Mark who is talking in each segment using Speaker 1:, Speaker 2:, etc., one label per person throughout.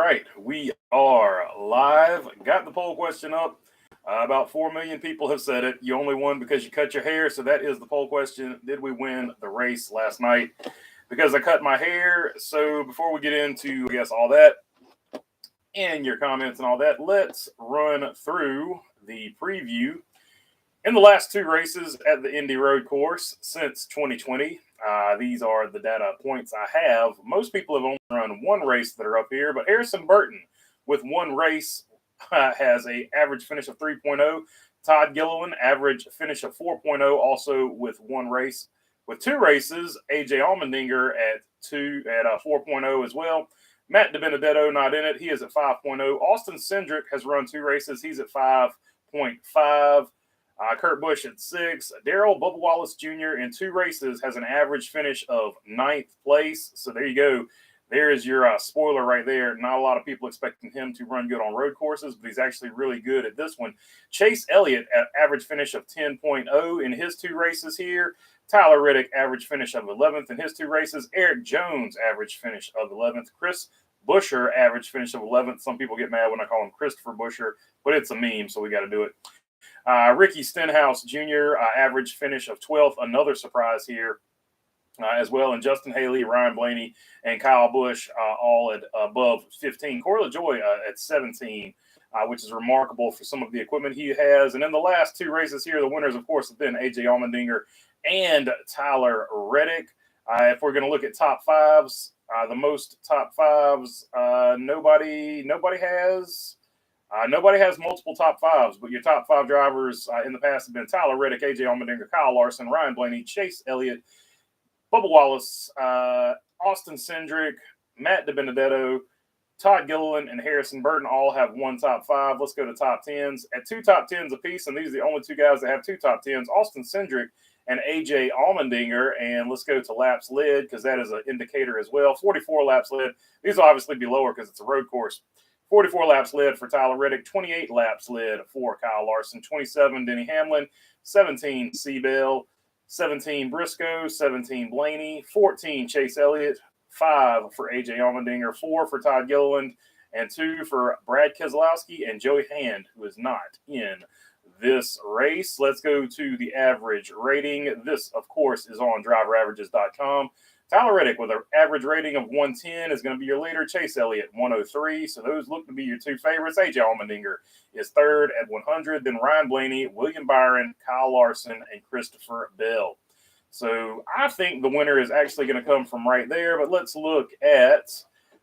Speaker 1: right, we are live. Got the poll question up. About 4 million people have said it. You only won because you cut your hair. So that is the poll question. Did we win the race last night? Because I cut my hair. So before we get into, I guess, all that and your comments and all that, let's run through the preview. In the last two races at the Indy Road Course since 2020, these are the data points I have. Most people have only run one race that are up here, but Harrison Burton with one race has an average finish of 3.0. Todd Gilliland, average finish of 4.0, also with one race. With two races, AJ Allmendinger at 4.0 as well. Matt DiBenedetto not in it. He is at 5.0. Austin Cindric has run two races. He's at 5.5. Kurt Busch at 6. Darrell Bubba Wallace Jr. in two races has an average finish of 9th place. So there you go. There is your spoiler right there. Not a lot of people expecting him to run good on road courses, but he's actually really good at this one. Chase Elliott at average finish of 10.0 in his two races here. Tyler Reddick, average finish of 11th in his two races. Eric Jones, average finish of 11th. Chris Buescher, average finish of 11th. Some people get mad when I call him Christopher Buescher, but it's a meme, so we got to do it. Ricky Stenhouse Jr., average finish of 12th. Another surprise here as well. And Justin Haley, Ryan Blaney, and Kyle Busch all at above 15. Corey LaJoy at 17, which is remarkable for some of the equipment he has. And in the last two races here, the winners, of course, have been AJ Allmendinger and Tyler Reddick. If we're going to look at top fives, the most top fives, nobody has. Nobody has multiple top fives, but your top five drivers in the past have been Tyler Reddick, AJ Allmendinger, Kyle Larson, Ryan Blaney, Chase Elliott, Bubba Wallace, Austin Cindric, Matt DiBenedetto, Todd Gilliland, and Harrison Burton all have one top five. Let's go to top tens. At two top tens apiece, and these are the only two guys that have two top tens, Austin Cindric and AJ Allmendinger. And let's go to laps led because that is an indicator as well. 44 laps led. These will obviously be lower because it's a road course. 44 laps led for Tyler Reddick, 28 laps led for Kyle Larson, 27 Denny Hamlin, 17 Seabell, 17 Briscoe, 17 Blaney, 14 Chase Elliott, 5 for AJ Allmendinger, 4 for Todd Gilliland, and 2 for Brad Keselowski and Joey Hand, who is not in this race. Let's go to the average rating. This, of course, is on driveraverages.com. Tyler Reddick with an average rating of 110 is going to be your leader. Chase Elliott, 103. So those look to be your two favorites. AJ Allmendinger is third at 100. Then Ryan Blaney, William Byron, Kyle Larson, and Christopher Bell. So I think the winner is actually going to come from right there. But let's look at,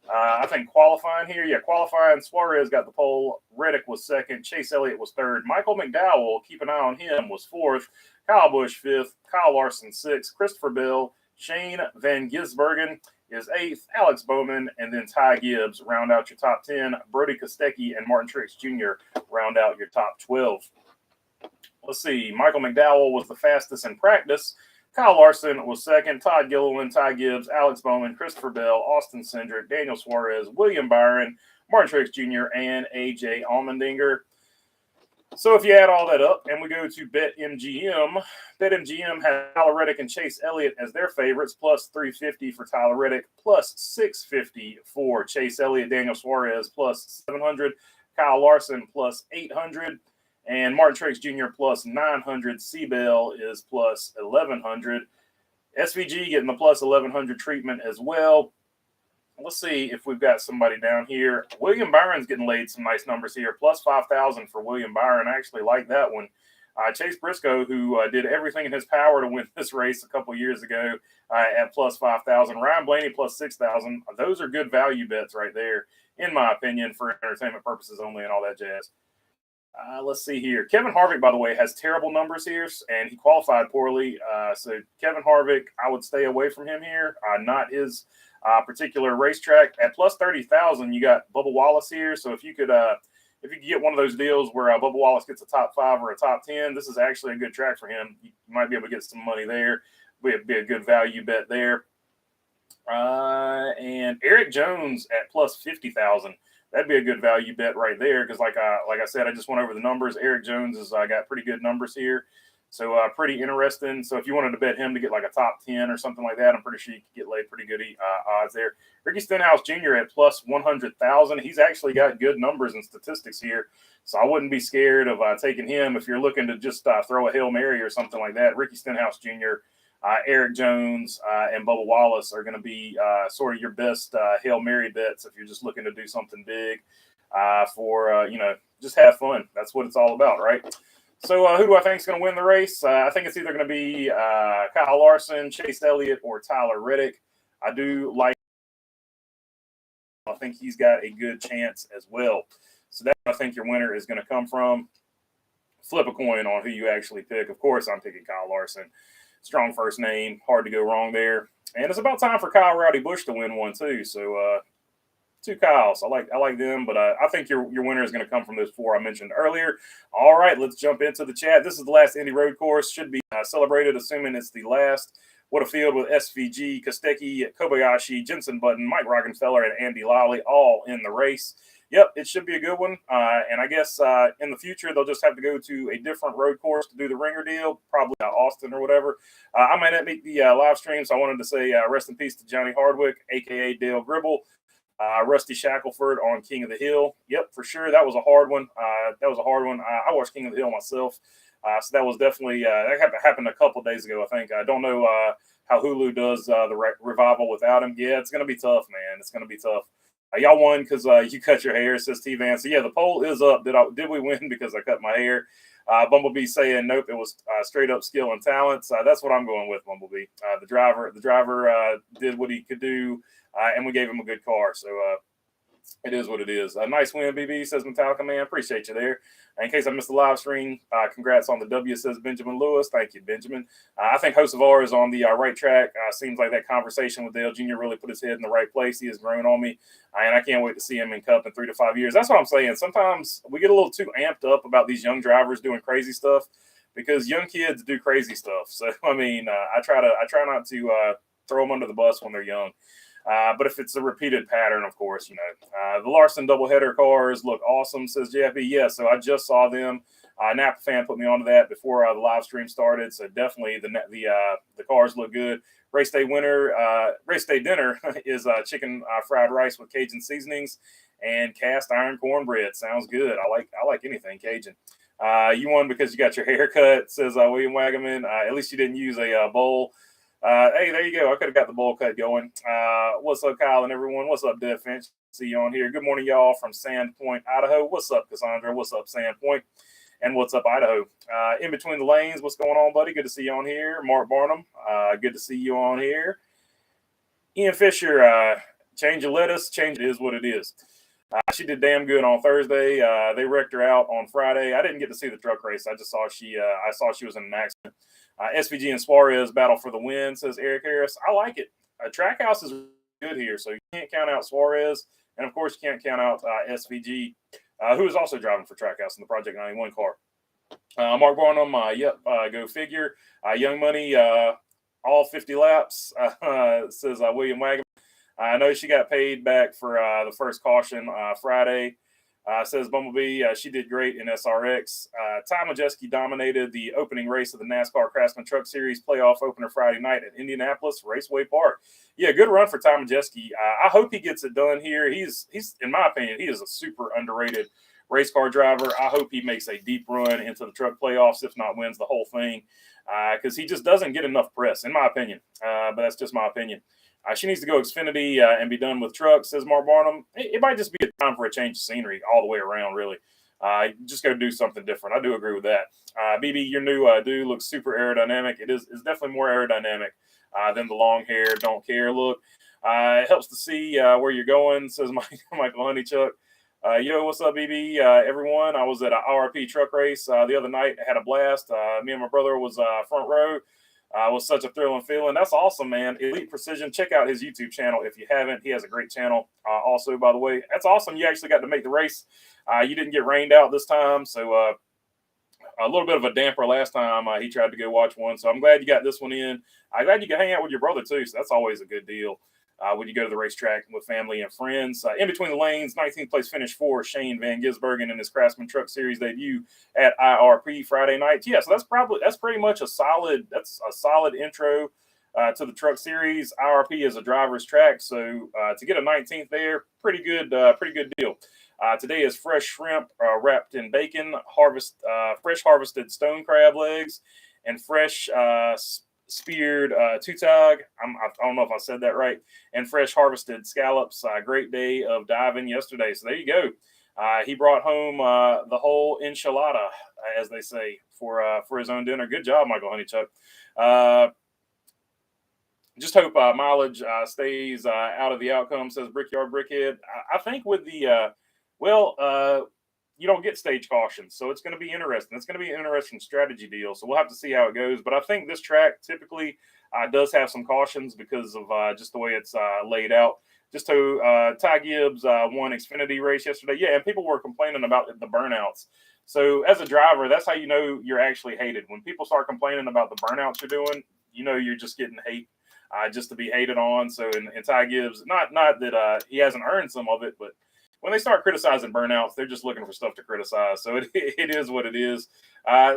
Speaker 1: I think, qualifying here. Yeah, qualifying, Suarez got the pole. Reddick was second. Chase Elliott was third. Michael McDowell, keep an eye on him, was fourth. Kyle Busch, fifth. Kyle Larson, sixth. Christopher Bell, Shane Van Gisbergen is 8th, Alex Bowman, and then Ty Gibbs round out your top 10. Brody Kostecki and Martin Truex Jr. round out your top 12. Let's see. Michael McDowell was the fastest in practice. Kyle Larson was second. Todd Gilliland, Ty Gibbs, Alex Bowman, Christopher Bell, Austin Cindric, Daniel Suarez, William Byron, Martin Truex Jr., and AJ Allmendinger. So if you add all that up and we go to BetMGM, BetMGM has Tyler Reddick and Chase Elliott as their favorites, plus 350 for Tyler Reddick, plus 650 for Chase Elliott, Daniel Suarez, plus 700, Kyle Larson, plus 800, and Martin Truex Jr. plus 900. Seabell is plus 1,100. SVG getting the plus 1,100 treatment as well. Let's see if we've got somebody down here. William Byron's getting laid some nice numbers here. Plus 5,000 for William Byron. I actually like that one. Chase Briscoe, who did everything in his power to win this race a couple years ago at plus 5,000. Ryan Blaney plus 6,000. Those are good value bets right there, in my opinion, for entertainment purposes only and all that jazz. Let's see here. Kevin Harvick, by the way, has terrible numbers here, and he qualified poorly. So Kevin Harvick, I would stay away from him here. Not his particular racetrack. At plus 30,000, you got Bubba Wallace here. So if you could get one of those deals where Bubba Wallace gets a top 5 or a top 10, this is actually a good track for him. You might be able to get some money there. Be a good value bet there. And Eric Jones at plus 50,000. That'd be a good value bet right there because, like I said, I just went over the numbers. Eric Jones has got pretty good numbers here. So pretty interesting. So if you wanted to bet him to get like a top 10 or something like that, I'm pretty sure you could get laid pretty good odds there. Ricky Stenhouse Jr. at plus 100,000. He's actually got good numbers and statistics here. So I wouldn't be scared of taking him if you're looking to just throw a Hail Mary or something like that. Ricky Stenhouse Jr., Eric Jones, and Bubba Wallace are going to be sort of your best Hail Mary bets if you're just looking to do something big for, just have fun. That's what it's all about, right? So who do I think is going to win the race? I think it's either going to be Kyle Larson, Chase Elliott, or Tyler Reddick. I think he's got a good chance as well. So that's what I think your winner is going to come from. Flip a coin on who you actually pick. Of course, I'm picking Kyle Larson. Strong first name. Hard to go wrong there. And it's about time for Kyle Rowdy Busch to win one too. So two Kyles. I like them, but I think your winner is going to come from those four I mentioned earlier. All right, let's jump into the chat. This is the last Indy Road Course. Should be celebrated, assuming it's the last. What a field with SVG, Kostecki, Kobayashi, Jensen Button, Mike Rockefeller, and Andy Lally all in the race. Yep, it should be a good one. And I guess in the future, they'll just have to go to a different road course to do the ringer deal, probably Austin or whatever. I might not make the live stream, so I wanted to say rest in peace to Johnny Hardwick, a.k.a. Dale Gribble. Rusty Shackelford on King of the Hill. Yep, for sure. That was a hard one. I watched King of the Hill myself. So that was definitely, that happened a couple of days ago, I think. I don't know how Hulu does the revival without him. Yeah, it's going to be tough, man. It's going to be tough. Y'all won because you cut your hair, says T-Van. So, yeah, the poll is up. Did we win because I cut my hair? Bumblebee saying, nope, it was straight up skill and talents. That's what I'm going with, Bumblebee. The driver did what he could do. And we gave him a good car. So it is what it is. A nice win, BB, says Metallica Man. Appreciate you there. In case I missed the live stream, congrats on the W, says Benjamin Lewis. Thank you, Benjamin. I think Hocevar is on the right track. Seems like that conversation with Dale Jr. really put his head in the right place. He has grown on me, and I can't wait to see him in Cup in 3 to 5 years. That's what I'm saying. Sometimes we get a little too amped up about these young drivers doing crazy stuff because young kids do crazy stuff. So, I mean, I try not to throw them under the bus when they're young. But if it's a repeated pattern, of course, the Larson doubleheader cars look awesome, says JFB. Yeah, so I just saw them. Napa fan put me onto that before the live stream started. So definitely the cars look good. Race day dinner is chicken fried rice with Cajun seasonings and cast iron cornbread. Sounds good. I like anything Cajun. You won because you got your hair cut, says William Wagaman. At least you didn't use a bowl. Hey, there you go. I could have got the bowl cut going. What's up, Kyle and everyone? What's up, Dev Finch? See you on here. Good morning, y'all, from Sandpoint, Idaho. What's up, Cassandra? What's up, Sandpoint? And what's up, Idaho? In between the lanes, what's going on, buddy? Good to see you on here. Mark Barnum, good to see you on here. Ian Fisher, change your lettuce. Change it is what it is. She did damn good on Thursday. They wrecked her out on Friday. I didn't get to see the truck race. I just saw she was in an accident. SVG and Suarez battle for the win, says Eric Harris. I like it. Trackhouse is good here, so you can't count out Suarez. And, of course, you can't count out SVG, who is also driving for Trackhouse in the Project 91 car. Mark Barnum, go figure. Young Money, all 50 laps, says William Wagner. I know she got paid back for the first caution Friday. Says Bumblebee, she did great in SRX. Ty Majeski dominated the opening race of the NASCAR Craftsman Truck Series playoff opener Friday night at Indianapolis Raceway Park. Yeah, good run for Ty Majeski. I hope he gets it done here. He's, in my opinion, he is a super underrated race car driver. I hope he makes a deep run into the truck playoffs, if not wins the whole thing, because he just doesn't get enough press, in my opinion. But that's just my opinion. She needs to go Xfinity and be done with trucks, says Mark Barnum. It might just be a time for a change of scenery all the way around, really. Just go do something different. I do agree with that. BB, your new dude looks super aerodynamic. It's definitely more aerodynamic than the long hair, don't care look. It helps to see where you're going, says Michael Honeychuck. Yo, what's up, BB? Everyone, I was at an RP truck race the other night. I had a blast. Me and my brother was front row. Was such a thrill and feeling. That's awesome, man. Elite Precision. Check out his YouTube channel if you haven't. He has a great channel. Also, by the way, that's awesome. You actually got to make the race. You didn't get rained out this time, so a little bit of a damper last time. He tried to go watch one, so I'm glad you got this one in. I'm glad you can hang out with your brother too. So that's always a good deal. Would you go to the racetrack with family and friends? In between the lanes, 19th place finish for Shane Van Gisbergen in his Craftsman Truck Series debut at IRP Friday night. Yeah, so that's pretty much a solid intro to the Truck Series. IRP is a driver's track, so to get a 19th there, pretty good deal. Today is fresh shrimp wrapped in bacon, fresh harvested stone crab legs, and fresh speared tutag. I don't know if I said that right. And fresh harvested scallops. Great day of diving yesterday. So there you go. He brought home the whole enchilada, as they say, for his own dinner. Good job, Michael Honeychuck. Just hope mileage stays out of the outcome, says Brickyard Brickhead. I think with the you don't get stage cautions, so it's going to be interesting. It's going to be an interesting strategy deal, so we'll have to see how it goes. But I think this track typically does have some cautions because of just the way it's laid out. Just to Ty Gibbs won Xfinity race yesterday. Yeah, and people were complaining about the burnouts. So as a driver, that's how you know you're actually hated. When people start complaining about the burnouts you're doing, you know you're just getting hate just to be hated on. So and Ty Gibbs, not that he hasn't earned some of it, but when they start criticizing burnouts, they're just looking for stuff to criticize. So it is what it is.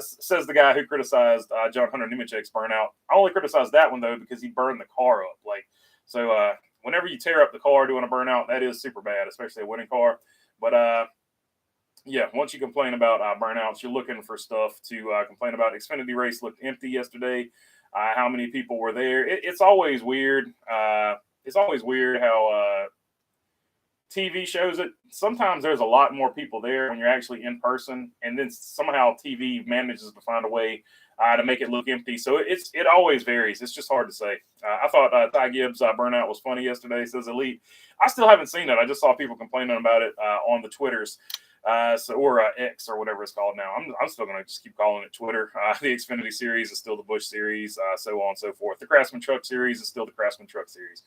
Speaker 1: Says the guy who criticized John Hunter Nemechek's burnout. I only criticized that one, though, because he burned the car up. So whenever you tear up the car doing a burnout, that is super bad, especially a winning car. But, yeah, once you complain about burnouts, you're looking for stuff to complain about. Xfinity race looked empty yesterday. How many people were there? It's always weird. It's always weird how TV shows it. Sometimes there's a lot more people there when you're actually in person, and then somehow TV manages to find a way to make it look empty. So it always varies. It's just hard to say. I thought Ty Gibbs' burnout was funny yesterday, says Elite. I still haven't seen it. I just saw people complaining about it on the Twitters. Or X or whatever it's called now. I'm still going to just keep calling it Twitter. The Xfinity Series is still the Busch Series, so on and so forth. The Craftsman Truck Series is still the Craftsman Truck Series.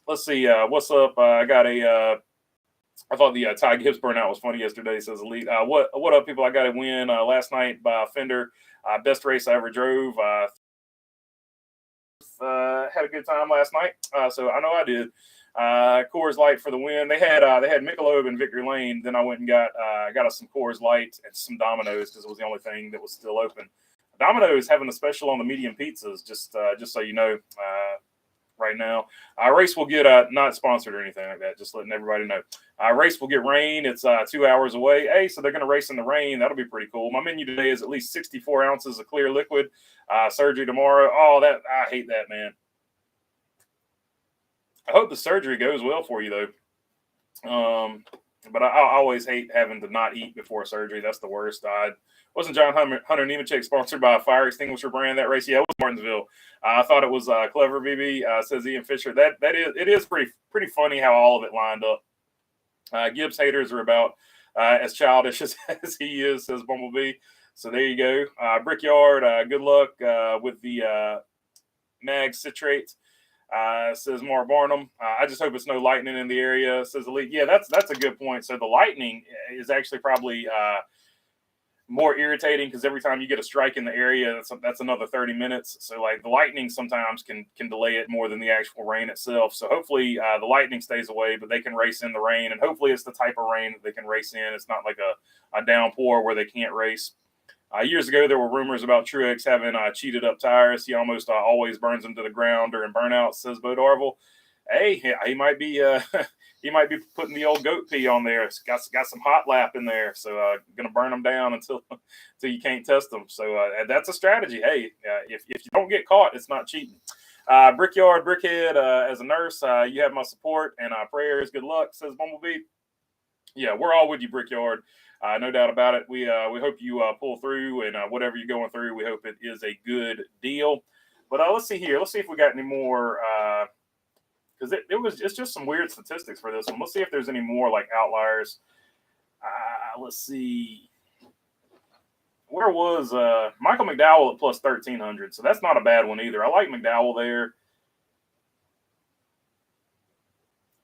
Speaker 1: Let's see. What's up? I thought the Ty Gibbs burnout was funny yesterday, says Elite. What up, people? I got a win last night by Fender. Best race I ever drove. Had a good time last night, so I know I did. Coors Light for the win. They had Michelob and Victory Lane. Then I went and got us some Coors Light and some Domino's because it was the only thing that was still open. Domino's having a special on the medium pizzas, just so you know, right now. Race will get not sponsored or anything like that. Just letting everybody know. Race will get rain. It's 2 hours away. Hey, so they're going to race in the rain. That'll be pretty cool. My menu today is at least 64 ounces of clear liquid. Surgery tomorrow. Oh, I hate that, man. I hope the surgery goes well for you, though. But I always hate having to not eat before surgery. That's the worst. Wasn't John Hunter Nemechek sponsored by a fire extinguisher brand that race? Yeah, it was Martinsville. I thought it was clever, BB, says Ian Fisher. It is pretty funny how all of it lined up. Gibbs haters are about as childish as he is, says Bumblebee. So there you go. Brickyard, good luck with the mag citrate. Says Mark Barnum. I just hope it's no lightning in the area, says Elite. Yeah, that's a good point. So the lightning is actually probably more irritating because every time you get a strike in the area, that's another 30 minutes. So like the lightning sometimes can delay it more than the actual rain itself. So hopefully the lightning stays away, but they can race in the rain, and hopefully it's the type of rain that they can race in. It's not like a downpour where they can't race. Years ago, there were rumors about Truex having cheated up tires. He almost always burns them to the ground during burnouts, says Bo Darville. Hey, he might be putting the old goat pee on there. It's got some hot lap in there, so going to burn them down until you can't test them. So that's a strategy. Hey, if you don't get caught, it's not cheating. Brickyard Brickhead, as a nurse, you have my support and prayers. Good luck, says Bumblebee. Yeah, we're all with you, Brickyard. No doubt about it. We hope you pull through, and whatever you're going through, we hope it is a good deal. But let's see here. Let's see if we got any more, because it's just some weird statistics for this one. Let's see if there's any more like outliers. Let's see. Where was Michael McDowell at plus 1,300? So that's not a bad one either. I like McDowell there.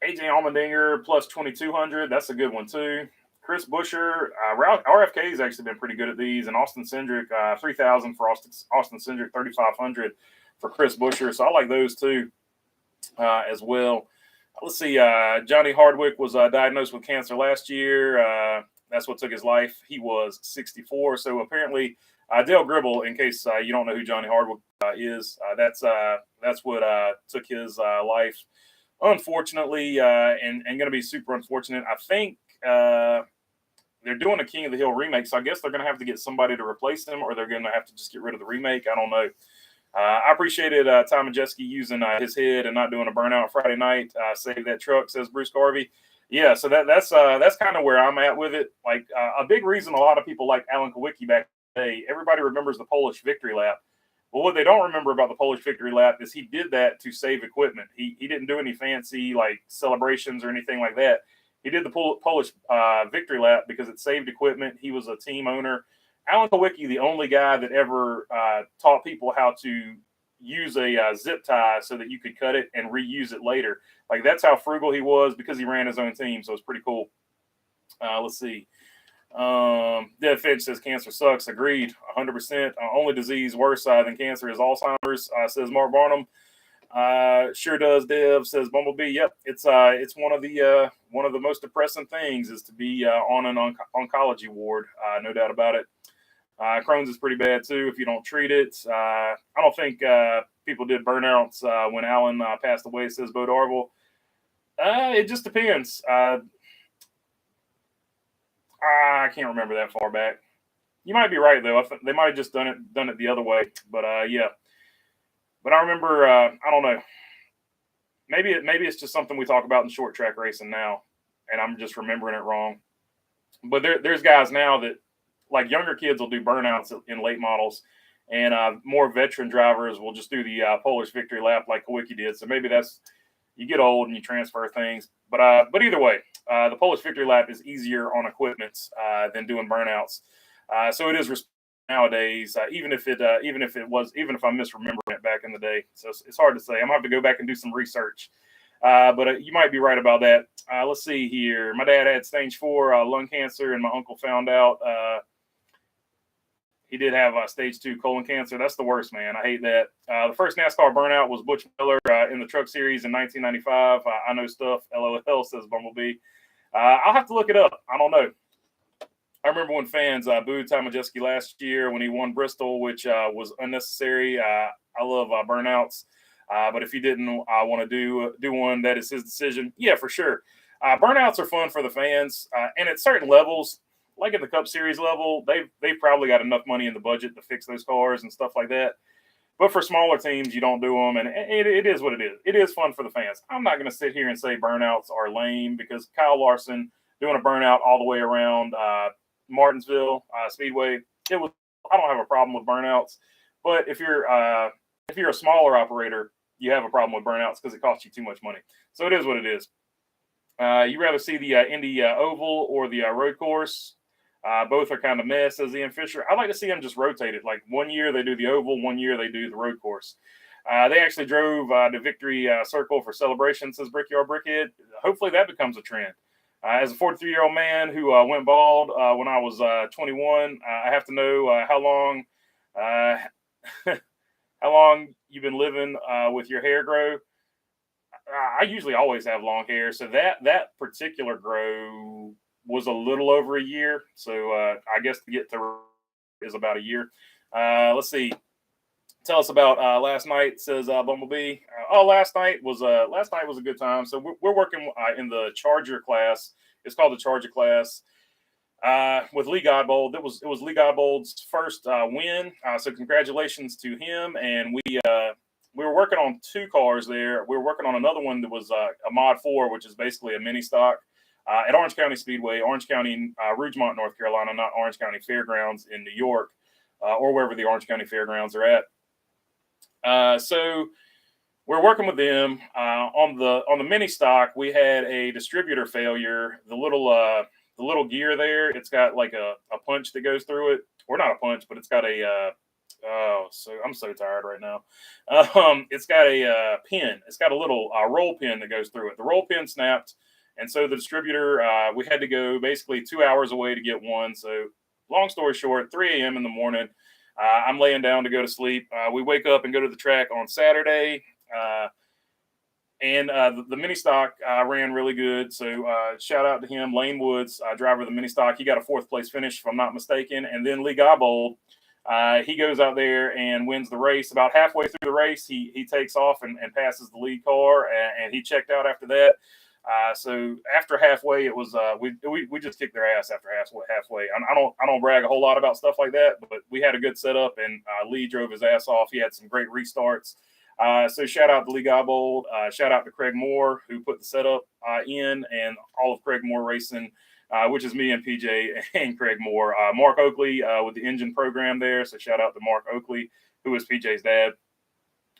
Speaker 1: AJ Allmendinger plus 2,200. That's a good one too. Chris Buescher, RFK has actually been pretty good at these, and Austin Cindric, 3,000 for Austin Cindric, 3,500 for Chris Buescher. So I like those too. as well. Let's see. Johnny Hardwick was diagnosed with cancer last year. That's what took his life. He was 64. So apparently, Dale Gribble, in case you don't know who Johnny Hardwick is, that's what took his life. Unfortunately, and going to be super unfortunate. I think they're doing a King of the Hill remake, so I guess they're going to have to get somebody to replace him, or they're going to have to just get rid of the remake. I don't know. I appreciated Tom Majeski using his head and not doing a burnout Friday night. Save that truck, says Bruce Garvey. Yeah, so that's kind of where I'm at with it. Like a big reason a lot of people like Alan Kowicki back in the day, everybody remembers the Polish victory lap. Well, what they don't remember about the Polish victory lap is he did that to save equipment. He didn't do any fancy like celebrations or anything like that. He did the Polish victory lap because it saved equipment. He was a team owner. Alan Kowicki, the only guy that ever taught people how to use a zip tie so that you could cut it and reuse it later. Like that's how frugal he was because he ran his own team. So it's pretty cool. Let's see. Dead Finch says cancer sucks. Agreed, 100%. Only disease worse than cancer is Alzheimer's, says Mark Barnum. Sure does, Dev, says Bumblebee. Yep, it's one of the most depressing things is to be on an oncology ward. No doubt about it. Crohn's is pretty bad too if you don't treat it. I don't think people did burnouts when Alan passed away, says Bo Darville. It just depends. I can't remember that far back. You might be right though. They might have just done it the other way. But yeah. But I remember. I don't know. Maybe it's just something we talk about in short track racing now, and I'm just remembering it wrong. But there's guys now that like younger kids will do burnouts in late models, and more veteran drivers will just do the Polish victory lap like Kowicki did. So maybe that's you get old and you transfer things. But either way, the Polish victory lap is easier on equipment than doing burnouts. So it is nowadays, even if I'm misremembering it back in the day. So it's hard to say. I'm gonna have to go back and do some research. But you might be right about that. Let's see here. My dad had stage 4 lung cancer, and my uncle found out he did have stage 2 colon cancer. That's the worst, man. I hate that. The first NASCAR burnout was Butch Miller in the Truck Series in 1995. I know stuff. LOL, says Bumblebee. I'll have to look it up. I don't know. I remember when fans booed Tom Majeski last year when he won Bristol, which was unnecessary. I love burnouts. But if he didn't want to do one, that is his decision. Yeah, for sure. Burnouts are fun for the fans. And at certain levels, like at the Cup Series level, they've probably got enough money in the budget to fix those cars and stuff like that. But for smaller teams, you don't do them, and it is what it is. It is fun for the fans. I'm not going to sit here and say burnouts are lame because Kyle Larson doing a burnout all the way around Martinsville Speedway, I don't have a problem with burnouts. But if you're a smaller operator, you have a problem with burnouts because it costs you too much money. So it is what it is. You rather see the Indy Oval or the road course? Both are kind of meh, says Ian Fisher. I like to see them just rotated. Like 1 year they do the oval, 1 year they do the road course. They actually drove the victory circle for celebration, says Brickyard Brickhead. Hopefully that becomes a trend. As a 43-year-old man who went bald when I was 21, I have to know how long you've been living with your hair grow. I usually always have long hair, so that particular grow was a little over a year. So I guess to get to is about a year. Let's see. Tell us about last night, says Bumblebee. Last night was a good time. So we're working in the Charger class. It's called the Charger class with Lee Godbold. It was Lee Godbold's first win. So congratulations to him. And we were working on 2 cars there. We were working on another one that was a Mod 4, which is basically a mini stock. At Orange County Speedway, Orange County, Rougemont, North Carolina, not Orange County Fairgrounds in New York, or wherever the Orange County Fairgrounds are at. So we're working with them on the mini stock. We had a distributor failure. The little gear there, it's got like a punch that goes through it, or not a punch, but it's got a so I'm so tired right now. It's got a pin. It's got a little roll pin that goes through it. The roll pin snapped. And so the distributor, we had to go basically 2 hours away to get one. So long story short, 3 a.m. in the morning, I'm laying down to go to sleep. We wake up and go to the track on Saturday. And the mini stock ran really good. So shout out to him, Lane Woods, driver of the mini stock. He got a 4th place finish, if I'm not mistaken. And then Lee Guybold, he goes out there and wins the race. About halfway through the race, he takes off and passes the lead car, and he checked out after that. So after halfway, it was we just kicked their ass after halfway. I don't brag a whole lot about stuff like that, but we had a good setup, and Lee drove his ass off. He had some great restarts. So shout out to Lee Guybold. Shout out to Craig Moore, who put the setup in, and all of Craig Moore Racing, which is me and PJ and Craig Moore. Mark Oakley with the engine program there. So shout out to Mark Oakley, who is PJ's dad.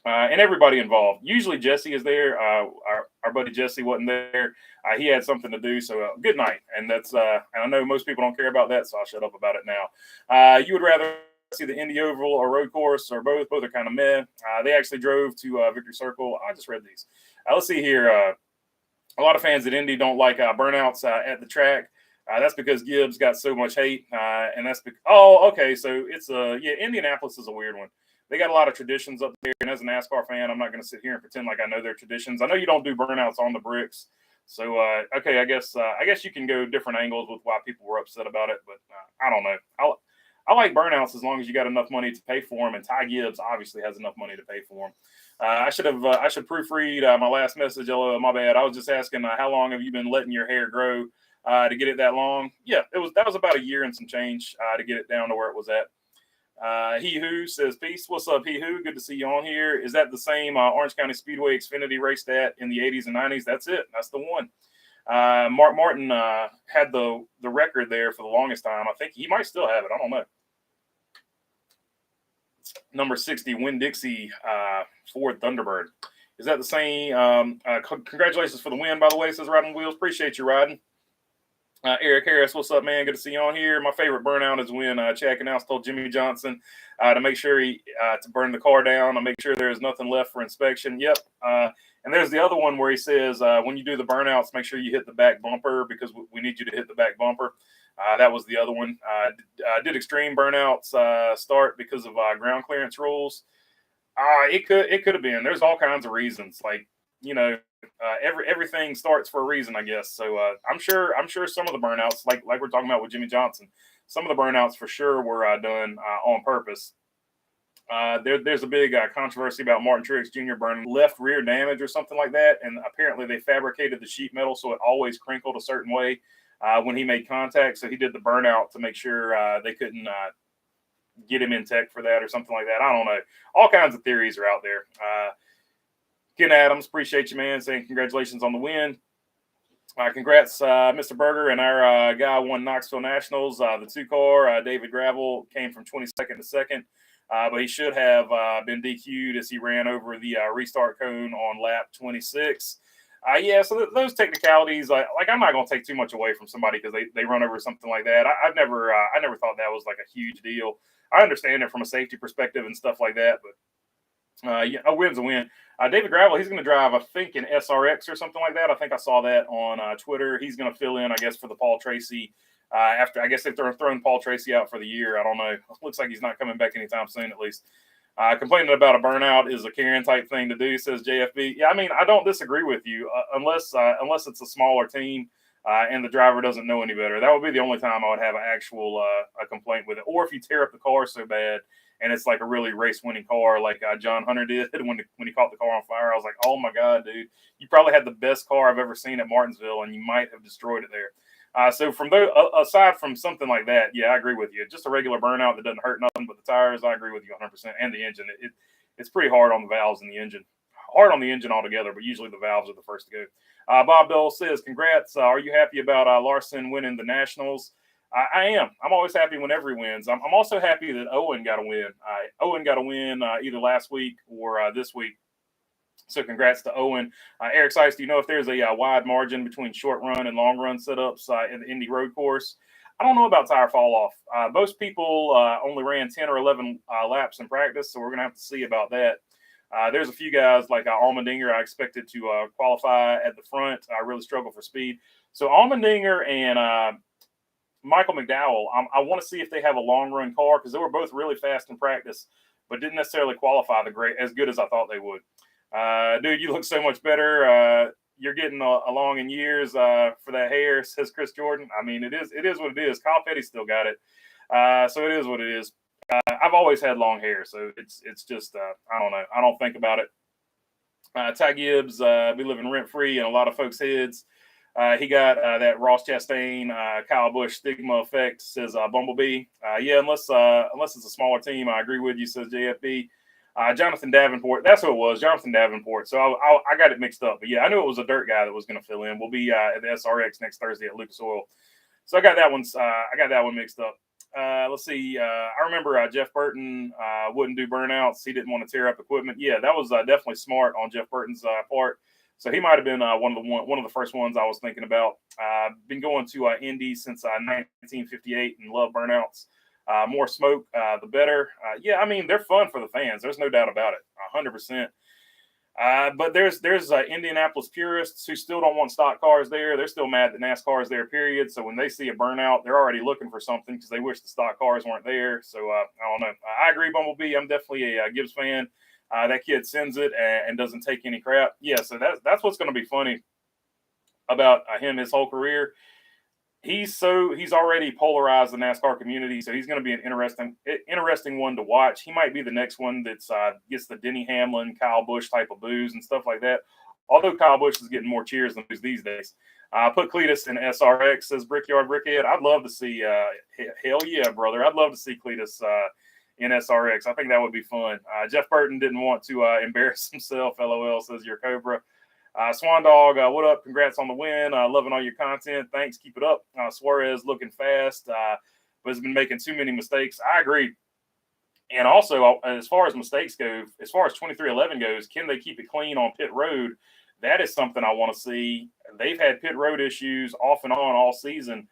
Speaker 1: And everybody involved. Usually Jesse is there. Our buddy Jesse wasn't there. He had something to do. So good night. And that's and I know most people don't care about that, so I'll shut up about it now. You would rather see the Indy Oval or road course or both? Both are kind of meh. They actually drove to Victory Circle. I just read these. Let's see here. A lot of fans at Indy don't like burnouts at the track. That's because Gibbs got so much hate, and that's because, okay. So it's Indianapolis is a weird one. They got a lot of traditions up there, and as a NASCAR fan, I'm not going to sit here and pretend like I know their traditions. I know you don't do burnouts on the bricks, so okay. I guess you can go different angles with why people were upset about it, but I don't know. I like burnouts as long as you got enough money to pay for them, and Ty Gibbs obviously has enough money to pay for them. I should proofread my last message. My bad. I was just asking how long have you been letting your hair grow to get it that long? Yeah, that was about a year and some change to get it down to where it was at. He Who says, peace. What's up, He Who? Good to see you on here. Is that the same Orange County Speedway Xfinity race that in the 80s and 90s? That's it. That's the one. Mark Martin had the record there for the longest time. I think he might still have it. I don't know. Number 60, Winn-Dixie Ford Thunderbird. Is that the same? Congratulations for the win, by the way, says Riding Wheels. Appreciate you riding. Eric Harris, what's up, man? Good to see you on here. My favorite burnout is when Chad Canals told Jimmy Johnson to make sure to burn the car down and make sure there's nothing left for inspection. Yep. And there's the other one where he says, when you do the burnouts, make sure you hit the back bumper because we need you to hit the back bumper. That was the other one. Did extreme burnouts start because of ground clearance rules? It could have been. There's all kinds of reasons. Like, everything starts for a reason, I guess. So I'm sure some of the burnouts, like we're talking about with Jimmy Johnson, some of the burnouts for sure were done on purpose. There's a big controversy about Martin Truex Jr. burning left rear damage or something like that, and apparently they fabricated the sheet metal so it always crinkled a certain way when he made contact. So he did the burnout to make sure they couldn't get him in tech for that or something like that. I don't know. All kinds of theories are out there. Ken Adams, appreciate you, man, saying congratulations on the win. Congrats, Mr. Berger, and our guy won Knoxville Nationals. The 2-car, David Gravel, came from 22nd to 2nd, but he should have been DQ'd as he ran over the restart cone on lap 26. So those technicalities, like I'm not going to take too much away from somebody because they run over something like that. I never thought that was like a huge deal. I understand it from a safety perspective and stuff like that, but a win's a win. David Gravel, he's going to drive, I think, an SRX or something like that. I think I saw that on Twitter. He's going to fill in, I guess, for the Paul Tracy. After, I guess, if they're throwing Paul Tracy out for the year, I don't know. Looks like he's not coming back anytime soon, at least. Complaining about a burnout is a Karen type thing to do, says JFB. Yeah, I mean, I don't disagree with you, unless it's a smaller team and the driver doesn't know any better. That would be the only time I would have an actual a complaint with it. Or if you tear up the car so bad and it's like a really race-winning car like John Hunter did when he caught the car on fire. I was like, oh, my God, dude. You probably had the best car I've ever seen at Martinsville, and you might have destroyed it there. So aside from something like that, yeah, I agree with you. Just a regular burnout that doesn't hurt nothing but the tires, I agree with you 100%. And the engine. It's pretty hard on the valves and the engine. Hard on the engine altogether, but usually the valves are the first to go. Bob Dole says, congrats. Are you happy about Larson winning the Nationals? I am. I'm always happy whenever he wins. I'm also happy that Owen got a win. Owen got a win either last week or this week. So congrats to Owen. Eric Sykes, do you know if there's a wide margin between short run and long run setups in the Indy road course? I don't know about tire fall off. Most people only ran 10 or 11 laps in practice, so we're going to have to see about that. There's a few guys like Allmendinger I expected to qualify at the front. I really struggle for speed. So Allmendinger and Michael McDowell, I want to see if they have a long run car because they were both really fast in practice, but didn't necessarily qualify as good as I thought they would. Dude, you look so much better. You're getting along in years for that hair, says Chris Jordan. I mean, it is what it is. Kyle Petty still got it. So it is what it is. I've always had long hair, so it's just I don't know. I don't think about it. Ty Gibbs, be living rent free in a lot of folks' heads. He got that Ross Chastain, Kyle Busch stigma effect, says Bumblebee. Yeah, unless it's a smaller team, I agree with you, says JFB. Jonathan Davenport, that's who it was, Jonathan Davenport. So I got it mixed up. But yeah, I knew it was a dirt guy that was going to fill in. We'll be at the SRX next Thursday at Lucas Oil. So I got that one mixed up. Let's see. I remember Jeff Burton wouldn't do burnouts. He didn't want to tear up equipment. Yeah, that was definitely smart on Jeff Burton's part. So he might have been one of the first ones I was thinking about. Been going to Indy since 1958 and love burnouts. More smoke, the better. Yeah, I mean, they're fun for the fans. There's no doubt about it, 100%. But there's Indianapolis purists who still don't want stock cars there. They're still mad that NASCAR is there, period. So when they see a burnout, they're already looking for something because they wish the stock cars weren't there. So I don't know. I agree, Bumblebee. I'm definitely a Gibbs fan. That kid sends it and doesn't take any crap. Yeah, so that's what's going to be funny about him his whole career. He's already polarized the NASCAR community, so he's going to be an interesting one to watch. He might be the next one that's gets the Denny Hamlin, Kyle Busch type of boos and stuff like that. Although Kyle Busch is getting more cheers than boos these days. Put Cletus in SRX, says Brickyard Brickhead. I'd love to see. Hell yeah, brother! I'd love to see Cletus in SRX. I think that would be fun. Jeff Burton didn't want to embarrass himself. LOL, says your Cobra. Swan Dog, what up? Congrats on the win. Loving all your content. Thanks. Keep it up. Suarez looking fast, but has been making too many mistakes. I agree. And also, as far as mistakes go, as far as 2311 goes, can they keep it clean on pit road? That is something I want to see. They've had pit road issues off and on all season.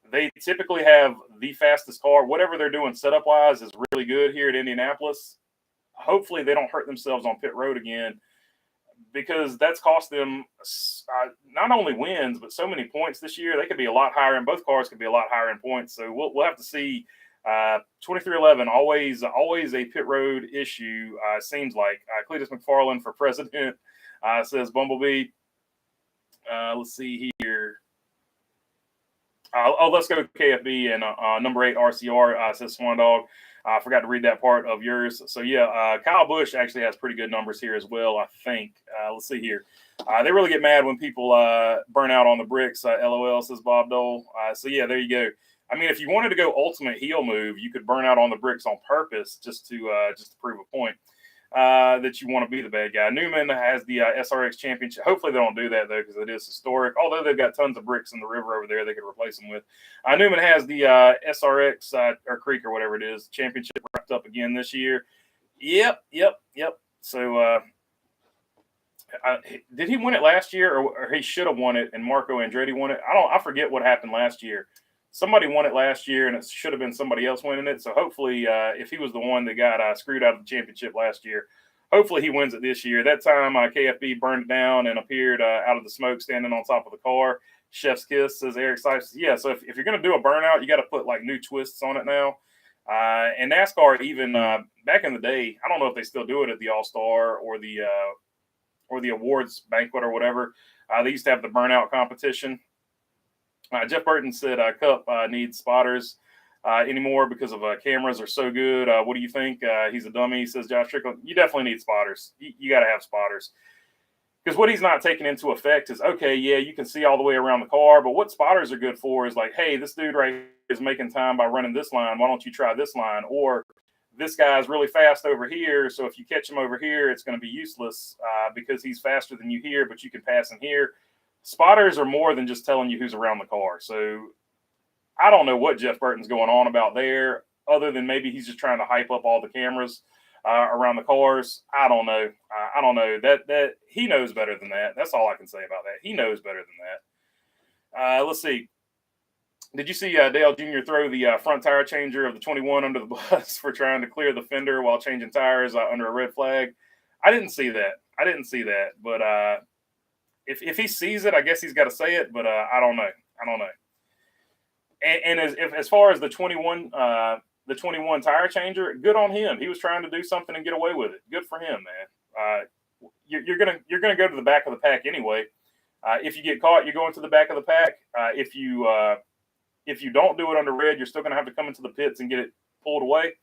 Speaker 1: They typically have the fastest car. Whatever they're doing setup-wise is really good here at Indianapolis. Hopefully they don't hurt themselves on pit road again, because that's cost them not only wins, but so many points this year. They could be a lot higher, and both cars could be a lot higher in points. So we'll have to see. 2311, always a pit road issue, seems like. Cletus McFarland for president, says Bumblebee. Let's see here. Let's go KFB and number 8 RCR, says Swan Dog. I forgot to read that part of yours. So, yeah, Kyle Busch actually has pretty good numbers here as well, I think. Let's see here. They really get mad when people burn out on the bricks, LOL, says Bob Dole. So, yeah, there you go. I mean, if you wanted to go ultimate heel move, you could burn out on the bricks on purpose just to prove a point that you want to be the bad guy. Newman has the SRX championship. Hopefully they don't do that, though, because it is historic. Although they've got tons of bricks in the river over there they could replace them with. Newman has the SRX or Creek or whatever it is championship wrapped up again this year. Yep. So did he win it last year, or he should have won it and Marco Andretti won it? I forget what happened last year. Somebody won it last year, and it should have been somebody else winning it. So hopefully, if he was the one that got screwed out of the championship last year, hopefully he wins it this year. That time, KFB burned it down and appeared out of the smoke standing on top of the car. Chef's kiss, says Eric Sipes. Yeah, so if you're going to do a burnout, you got to put like new twists on it now. And NASCAR, even back in the day, I don't know if they still do it at the All-Star or the awards banquet or whatever. They used to have the burnout competition. Jeff Burton said Cup needs spotters anymore because of cameras are so good. What do you think? He's a dummy, says Josh Strickland. You definitely need spotters. You got to have spotters. Because what he's not taking into effect is, okay, yeah, you can see all the way around the car, but what spotters are good for is like, hey, this dude right here is making time by running this line. Why don't you try this line? Or this guy's really fast over here, so if you catch him over here, it's going to be useless because he's faster than you here, but you can pass him here. Spotters are more than just telling you who's around the car. So I don't know what Jeff Burton's going on about there, other than maybe he's just trying to hype up all the cameras around the cars. I don't know. That he knows better than that. That's all I can say about that. He knows better than that. Let's see. Did you see Dale Jr. throw the front tire changer of the 21 under the bus for trying to clear the fender while changing tires under a red flag? I didn't see that. But if he sees it, I guess he's got to say it. But I don't know. And as far as the 21 tire changer, good on him. He was trying to do something and get away with it. Good for him, man. you're gonna go to the back of the pack anyway. If you get caught, you're going to the back of the pack. If you don't do it under red, you're still gonna have to come into the pits and get it pulled away.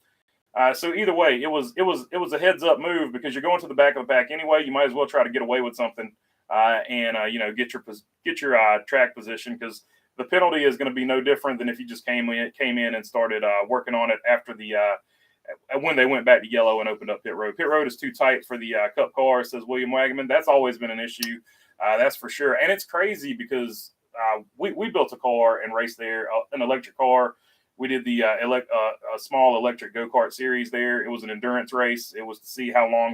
Speaker 1: So either way, it was a heads up move because you're going to the back of the pack anyway. You might as well try to get away with something and get your track position, because the penalty is going to be no different than if you just came in and started working on it after when they went back to yellow and opened up pit road. Pit road is too tight for the Cup car, says William Wagaman. That's always been an issue. That's for sure. And it's crazy because we built a car and raced there, an electric car. We did the a small electric go-kart series there. It was an endurance race. It was to see how long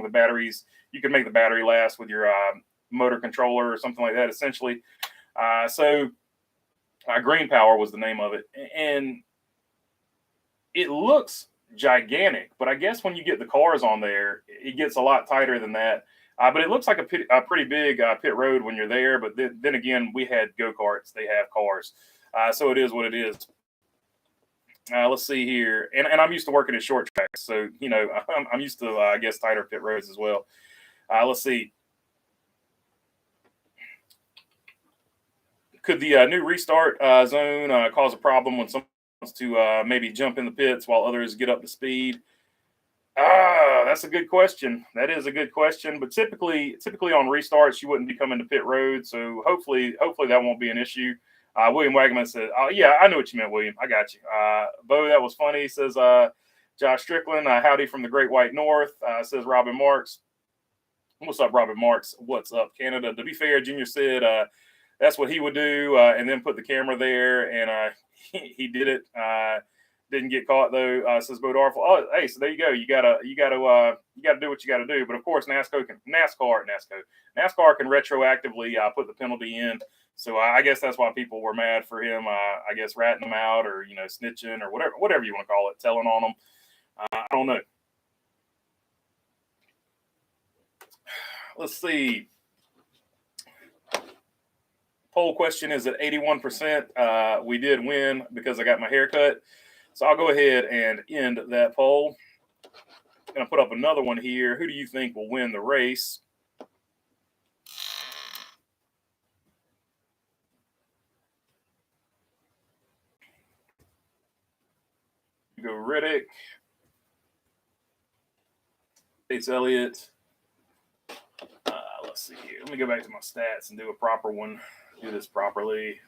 Speaker 1: you could make the battery last with your motor controller or something like that, essentially. So Green Power was the name of it. And it looks gigantic, but I guess when you get the cars on there, it gets a lot tighter than that. But it looks like a pretty big pit road when you're there. But then again, we had go-karts. They have cars. So it is what it is. Let's see here. And I'm used to working at short tracks. So, I'm used to, I guess, tighter pit roads as well. Let's see. Could the new restart zone cause a problem when someone wants to maybe jump in the pits while others get up to speed? That's a good question. That is a good question. But typically on restarts, you wouldn't be coming to pit road. So hopefully that won't be an issue. William Wagaman said, yeah, I know what you meant, William. I got you. Bo, that was funny, says Josh Strickland. Howdy from the Great White North, says Robin Marks. What's up, Robin Marks? What's up, Canada? To be fair, Junior said that's what he would do, and then put the camera there, and he did it. Didn't get caught though, says Bo Darful. Oh, hey, so there you go. You gotta do what you gotta do. But of course, NASCAR can retroactively put the penalty in. So I guess that's why people were mad for him. I guess ratting him out, or snitching, or whatever you want to call it, telling on them. I don't know. Let's see. Poll question is at 81%. We did win because I got my hair cut. So I'll go ahead and end that poll. I'm going to put up another one here. Who do you think will win the race? Go Riddick. Chase Elliott. Let's see here. Let me go back to my stats and do a proper one. Do this properly.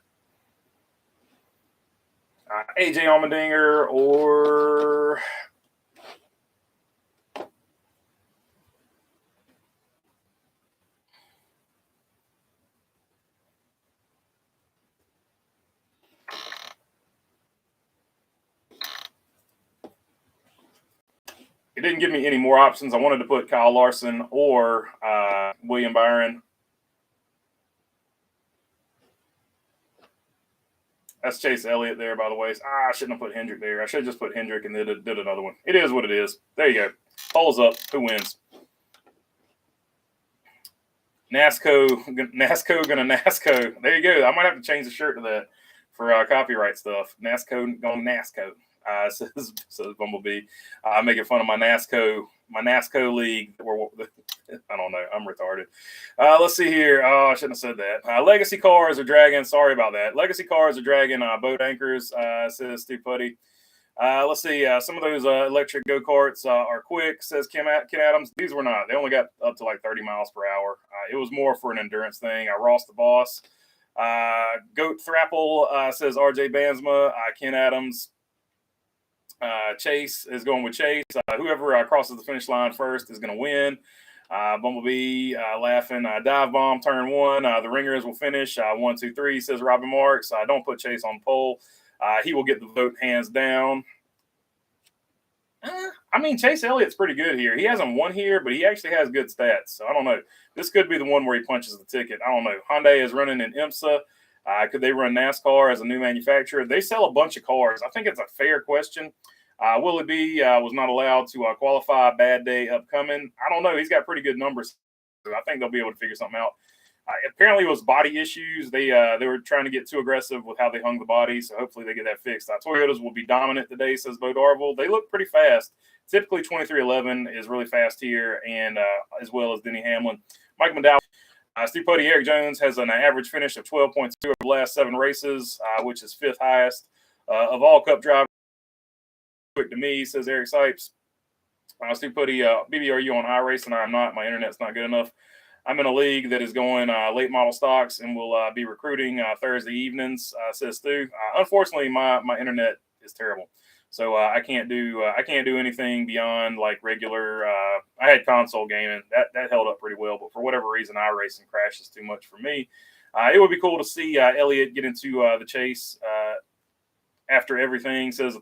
Speaker 1: AJ Allmendinger or it didn't give me any more options. I wanted to put Kyle Larson or William Byron. That's Chase Elliott there, by the way. I shouldn't have put Hendrick there. I should have just put Hendrick and then did another one. It is what it is. There you go. Polls up. Who wins? NASCO gonna NASCO. There you go. I might have to change the shirt to that for copyright stuff. NASCO going NASCO. Says Bumblebee. Making fun of my NASCO league. I don't know. I'm retarded. Let's see here. Oh, I shouldn't have said that. Legacy cars are dragging. Sorry about that. Legacy cars are dragging boat anchors, says Stu Putty. Let's see. Some of those electric go-karts are quick, says Ken Adams. These were not. They only got up to like 30 miles per hour. It was more for an endurance thing. Ross the Boss. Goat Thrapple, says RJ Bansma. Ken Adams. Chase is going with Chase. Whoever crosses the finish line first is going to win. Bumblebee laughing. Dive bomb turn one. The ringers will finish 1, 2, 3, says Robin Marks. Don't put Chase on pole. He will get the vote hands down. I mean, Chase Elliott's pretty good here. He hasn't won here, but he actually has good stats. So I don't know. This could be the one where he punches the ticket. I don't know. Hyundai is running in IMSA. Could they run NASCAR as a new manufacturer? They sell a bunch of cars. I think it's a fair question. Willie B was not allowed to qualify. Bad day upcoming. I don't know. He's got pretty good numbers. So I think they'll be able to figure something out. Apparently it was body issues. They were trying to get too aggressive with how they hung the body, so hopefully they get that fixed. Toyotas will be dominant today, says Bo Darville. They look pretty fast. Typically 2311 is really fast here, and as well as Denny Hamlin. Mike McDowell. Steve Putty, Eric Jones has an average finish of 12.2 over the last 7 races, which is 5th highest of all Cup drivers. Quick to me, says Eric Sipes. Steve Putty, BB, are you on iRacing? I'm not. My internet's not good enough. I'm in a league that is going late model stocks and will be recruiting Thursday evenings, says Stu. Unfortunately, my internet is terrible. So I can't do anything beyond like regular. I had console gaming that held up pretty well, but for whatever reason, iRacing crashes too much for me. It would be cool to see Elliott get into the chase after everything. Says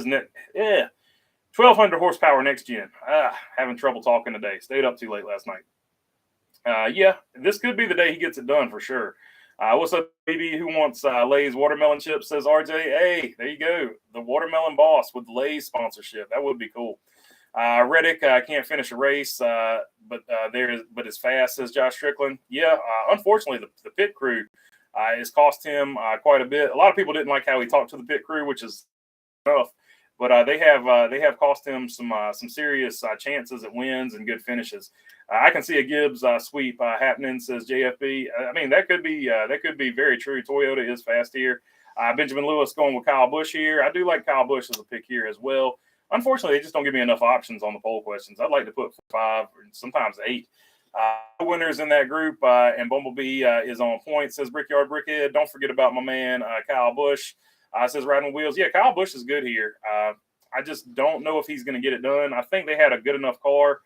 Speaker 1: net 1,200 horsepower next gen. Having trouble talking today. Stayed up too late last night. Yeah, this could be the day he gets it done for sure. What's up, BB? Who wants Lay's watermelon chips? Says RJ. Hey, there you go. The watermelon boss with Lay's sponsorship. That would be cool. Reddick can't finish a race, but it's fast, says Josh Strickland. Yeah, unfortunately, the pit crew has cost him quite a bit. A lot of people didn't like how he talked to the pit crew, which is tough. But they have cost him some serious chances at wins and good finishes. I can see a Gibbs sweep happening, says JFB. I mean, that could be very true. Toyota is fast here. Benjamin Lewis going with Kyle Busch here. I do like Kyle Busch as a pick here as well. Unfortunately, they just don't give me enough options on the poll questions. I'd like to put 5 or sometimes 8 winners in that group. And Bumblebee is on point, says Brickyard Brickhead. Don't forget about my man Kyle Busch. Says Riding Wheels. Yeah, Kyle Busch is good here. I just don't know if he's going to get it done. I think they had a good enough car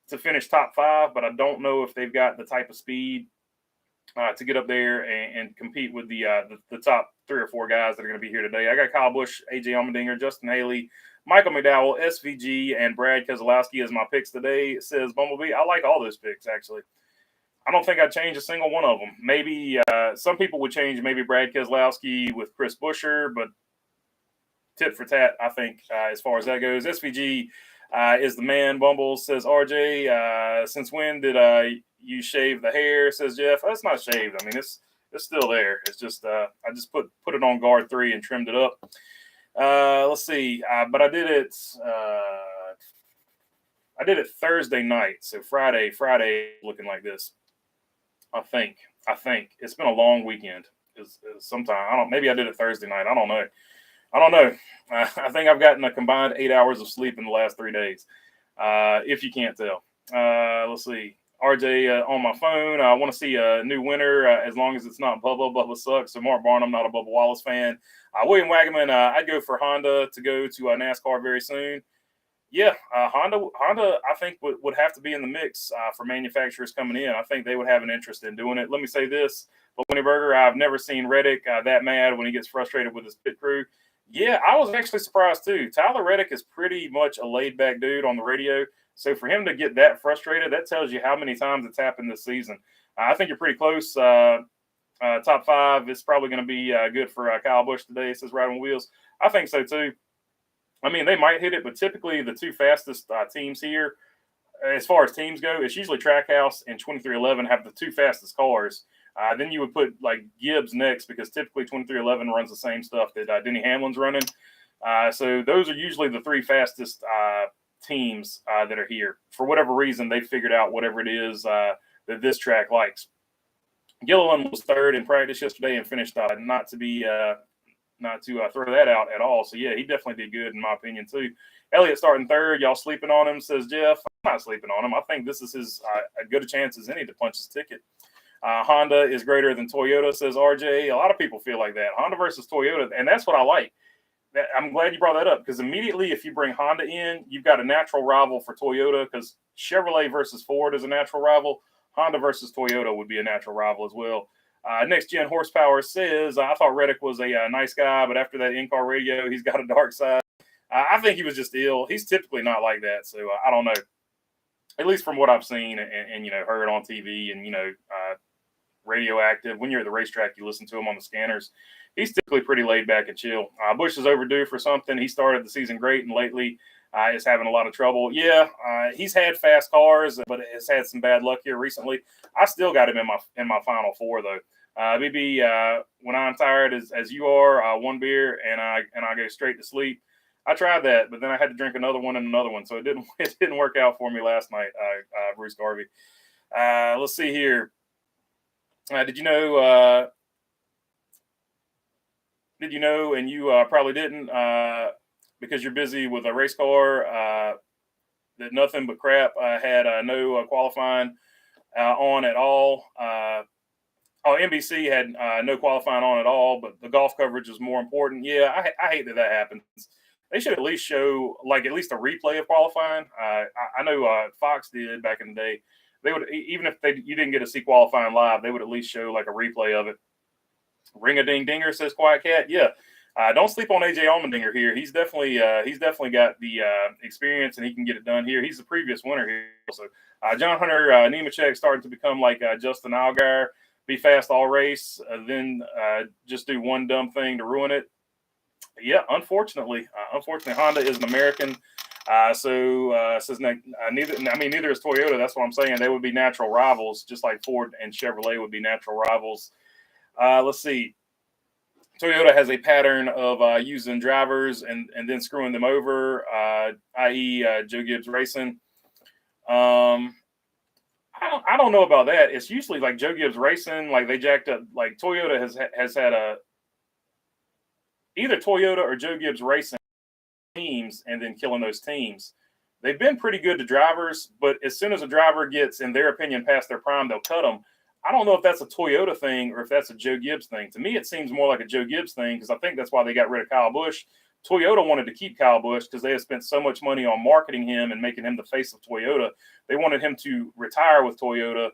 Speaker 1: to finish top 5, but I don't know if they've got the type of speed to get up there and compete with the top 3 or 4 guys that are going to be here today. I got Kyle Busch, AJ Allmendinger, Justin Haley, Michael McDowell, SVG, and Brad Keselowski as my picks today, says Bumblebee. I like all those picks, actually. I don't think I'd change a single one of them. Maybe some people would change maybe Brad Keselowski with Chris Buescher, but tit for tat, I think, as far as that goes. SVG is the man. Bumble, says RJ. Since when did you shave the hair, says Jeff? That's not shaved. I mean, it's still there. It's just I just put it on guard 3 and trimmed it up. Let's see. But I did it Thursday night. So Friday looking like this. I think it's been a long weekend. Sometime maybe I did it Thursday night. I don't know. I think I've gotten a combined 8 hours of sleep in the last 3 days. If you can't tell. Let's see. RJ on my phone. I want to see a new winner as long as it's not Bubba. Bubba sucks. So Mark Barnum, not a Bubba Wallace fan. William Wagaman. I'd go for Honda to go to NASCAR very soon. Yeah, Honda, I think would have to be in the mix for manufacturers coming in. I think they would have an interest in doing it. Let me say this, Lenny Berger, I've never seen Reddick that mad when he gets frustrated with his pit crew. Yeah, I was actually surprised too. Tyler Reddick is pretty much a laid-back dude on the radio. So for him to get that frustrated, that tells you how many times it's happened this season. I think you're pretty close. Top 5 is probably going to be good for Kyle Busch today, says Riding Wheels. I think so too. I mean, they might hit it, but typically the 2 fastest teams here, as far as teams go, it's usually Trackhouse and 2311 have the 2 fastest cars. Then you would put like Gibbs next because typically 2311 runs the same stuff that Denny Hamlin's running. So those are usually the 3 fastest teams that are here. For whatever reason, they figured out whatever it is that this track likes. Gilliland was 3rd in practice yesterday and finished not to throw that out at all. So, yeah, he definitely did good in my opinion, too. Elliott starting 3rd. Y'all sleeping on him, says Jeff. I'm not sleeping on him. I think this is his as good a chance as any to punch his ticket. Honda is greater than Toyota, says RJ. A lot of people feel like that. Honda versus Toyota, and that's what I like. I'm glad you brought that up because immediately if you bring Honda in, you've got a natural rival for Toyota because Chevrolet versus Ford is a natural rival. Honda versus Toyota would be a natural rival as well. Next Gen Horsepower says, I thought Reddick was a nice guy, but after that in-car radio, he's got a dark side. I think he was just ill. He's typically not like that, so I don't know. At least from what I've seen and heard on TV and, radioactive. When you're at the racetrack, you listen to him on the scanners. He's typically pretty laid back and chill. Busch is overdue for something. He started the season great, and lately is having a lot of trouble. Yeah, he's had fast cars, but has had some bad luck here recently. I still got him in my Final Four though. Maybe when I'm tired as you are, one beer and I go straight to sleep. I tried that, but then I had to drink another one and another one, so it didn't work out for me last night. Bruce Garvey. Let's see here. Did you know? Did you know? And you probably didn't, because you're busy with a race car. That nothing but crap had no qualifying on at all. NBC had no qualifying on at all, but the golf coverage is more important. Yeah, I hate that happens. They should at least show at least a replay of qualifying. I know Fox did back in the day. They would, even if you didn't get to see qualifying live, they would at least show like a replay of it. Ring a ding dinger, says Quiet Cat. Yeah. Don't sleep on AJ Allmendinger here. He's definitely got the experience, and he can get it done here. He's the previous winner here. So John Hunter Nemechek starting to become like Justin Allgaier, be fast all race, then just do one dumb thing to ruin it. Yeah, unfortunately, Honda is an American. Says neither is Toyota. That's what I'm saying. They would be natural rivals, just like Ford and Chevrolet would be natural rivals. Let's see. Toyota has a pattern of using drivers and then screwing them over, i.e. Joe Gibbs Racing. I don't know about that. It's usually like Joe Gibbs Racing, like they jacked up. Like Toyota has had either Toyota or Joe Gibbs Racing teams and then killing those teams. They've been pretty good to drivers, but as soon as a driver gets, in their opinion, past their prime, they'll cut them. I don't know if that's a Toyota thing or if that's a Joe Gibbs thing. To me, it seems more like a Joe Gibbs thing because I think that's why they got rid of Kyle Busch. Toyota wanted to keep Kyle Busch because they had spent so much money on marketing him and making him the face of Toyota. They wanted him to retire with Toyota.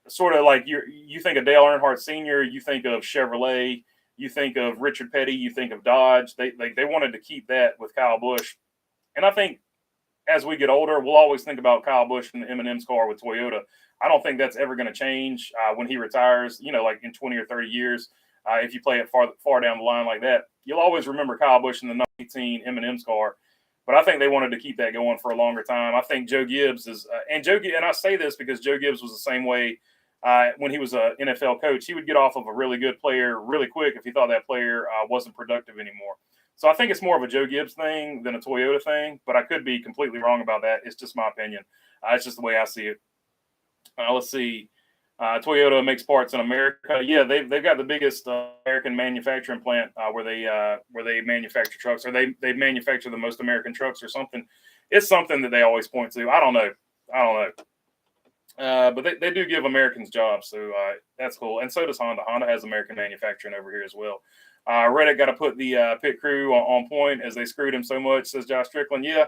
Speaker 1: Sort of like you think of Dale Earnhardt Sr., you think of Chevrolet, you think of Richard Petty, you think of Dodge. They wanted to keep that with Kyle Busch. And I think as we get older, we'll always think about Kyle Busch and the M&M's car with Toyota. I don't think that's ever going to change when he retires, like in 20 or 30 years. If you play it far down the line like that, you'll always remember Kyle Busch in the 19 M&M's car. But I think they wanted to keep that going for a longer time. I think Joe Gibbs is and I say this because Joe Gibbs was the same way when he was an NFL coach. He would get off of a really good player really quick if he thought that player wasn't productive anymore. So I think it's more of a Joe Gibbs thing than a Toyota thing, but I could be completely wrong about that. It's just my opinion. It's just the way I see it. Let's see. Toyota makes parts in America. Yeah, they've got the biggest American manufacturing plant where they manufacture trucks, or they manufacture the most American trucks or something. It's something that they always point to. I don't know. But they do give Americans jobs, so that's cool. And so does Honda. Honda has American manufacturing over here as well. Reddick got to put the pit crew on point as they screwed him so much, says Josh Strickland. Yeah,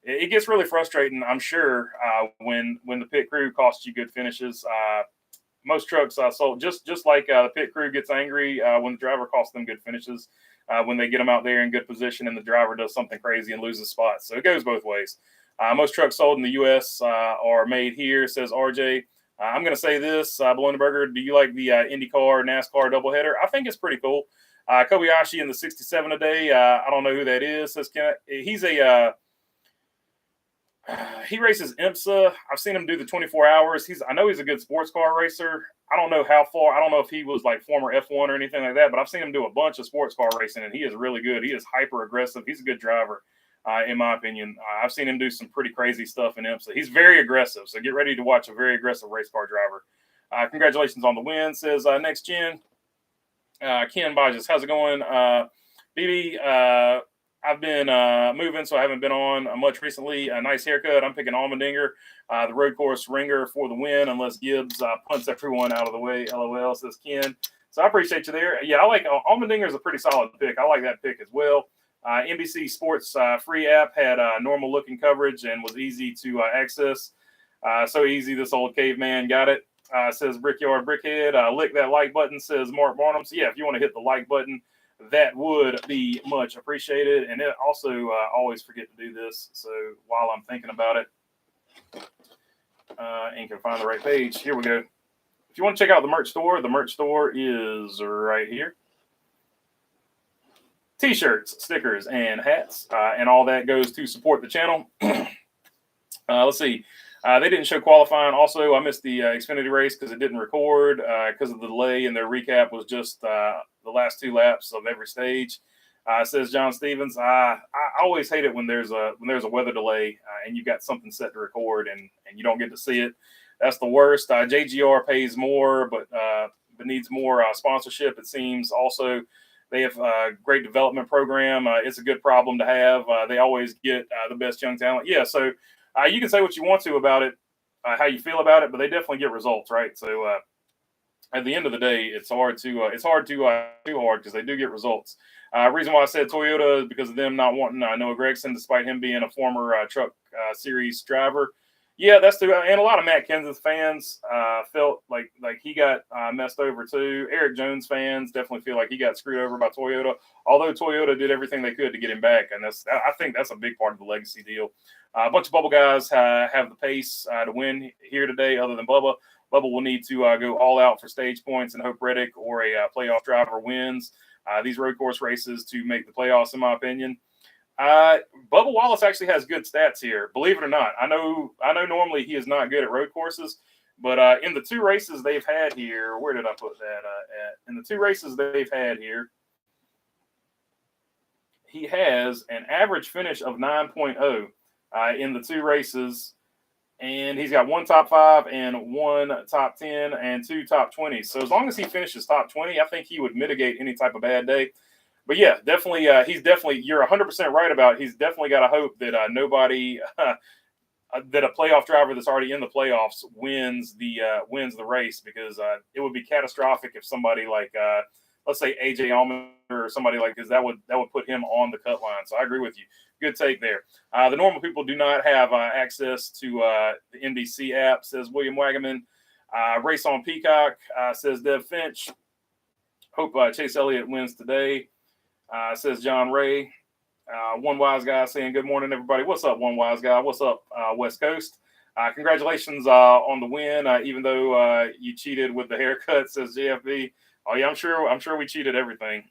Speaker 1: it gets really frustrating, I'm sure, when the pit crew costs you good finishes. Most trucks sold just like the pit crew gets angry when the driver costs them good finishes, when they get them out there in good position and the driver does something crazy and loses spots. So it goes both ways. Most trucks sold in the U.S. Are made here, says RJ. I'm going to say this, Blunderberger, do you like the IndyCar, NASCAR doubleheader? I think it's pretty cool. Kobayashi in the 67 a day. I don't know who that is, says Kenneth. He's he races IMSA. I've seen him do the 24 hours. I know he's a good sports car racer. I don't know how far. I don't know if he was like former F1 or anything like that, but I've seen him do a bunch of sports car racing, and he is really good. He is hyper aggressive. He's a good driver. In my opinion, I've seen him do some pretty crazy stuff in IMSA. He's very aggressive, so get ready to watch a very aggressive race car driver. Congratulations on the win, says Next Gen. Ken Bajas, how's it going? BB, I've been moving, so I haven't been on much recently. A nice haircut. I'm picking Allmendinger, the road course ringer for the win, unless Gibbs punts everyone out of the way. LOL, says Ken. So I appreciate you there. Yeah, I like Allmendinger is a pretty solid pick. I like that pick as well. NBC Sports free app had normal looking coverage and was easy to access. So easy, this old caveman got it. Says Brickyard Brickhead. Lick that like button, says Mark Barnum. So yeah, if you want to hit the like button, that would be much appreciated. And it also always forget to do this. So while I'm thinking about it, and can find the right page, here we go. If you want to check out the merch store is right here. T-shirts, stickers, and hats, and all that goes to support the channel. Let's see. They didn't show qualifying. Also, I missed the Xfinity race because it didn't record because of the delay, and their recap was just the last 2 laps of every stage. Says John Stevens. I always hate it when there's a weather delay and you got something set to record and you don't get to see it. That's the worst. JGR pays more, but needs more sponsorship. It seems. Also, they have a great development program. It's a good problem to have. They always get the best young talent. Yeah, so you can say what you want to about it, how you feel about it, but they definitely get results, right? So at the end of the day, it's hard too hard because they do get results. Reason why I said Toyota is because of them not wanting Noah Gragson, despite him being a former Truck Series driver. Yeah, that's true. And a lot of Matt Kenseth fans felt like he got messed over too. Eric Jones fans definitely feel like he got screwed over by Toyota, although Toyota did everything they could to get him back. And I think that's a big part of the legacy deal. A bunch of Bubble guys have the pace to win here today other than Bubba. Bubba will need to go all out for stage points and hope Reddick or a playoff driver wins these road course races to make the playoffs, in my opinion. Bubba Wallace actually has good stats here, believe it or not. I know normally he is not good at road courses, but in the 2 races they've had here, where did I put that at? In the 2 races they've had here, he has an average finish of 9.0 in the 2 races, and he's got 1 top 5 and 1 top 10 and 2 top 20s. So as long as he finishes top 20, I think he would mitigate any type of bad day. But yeah, definitely, you're 100% right about it. He's definitely got to hope that nobody, that a playoff driver that's already in the playoffs wins the race, because it would be catastrophic if somebody like, let's say AJ Allman or somebody like this, that would put him on the cut line. So I agree with you. Good take there. The normal people do not have access to the NBC app, says William Wagaman. Race on Peacock, says Dev Finch. Hope Chase Elliott wins today. Says John Ray. One Wise Guy saying good morning, everybody. What's up, One Wise Guy? What's up, West Coast? Congratulations on the win, even though you cheated with the haircut, says JFB. Oh yeah, I'm sure we cheated everything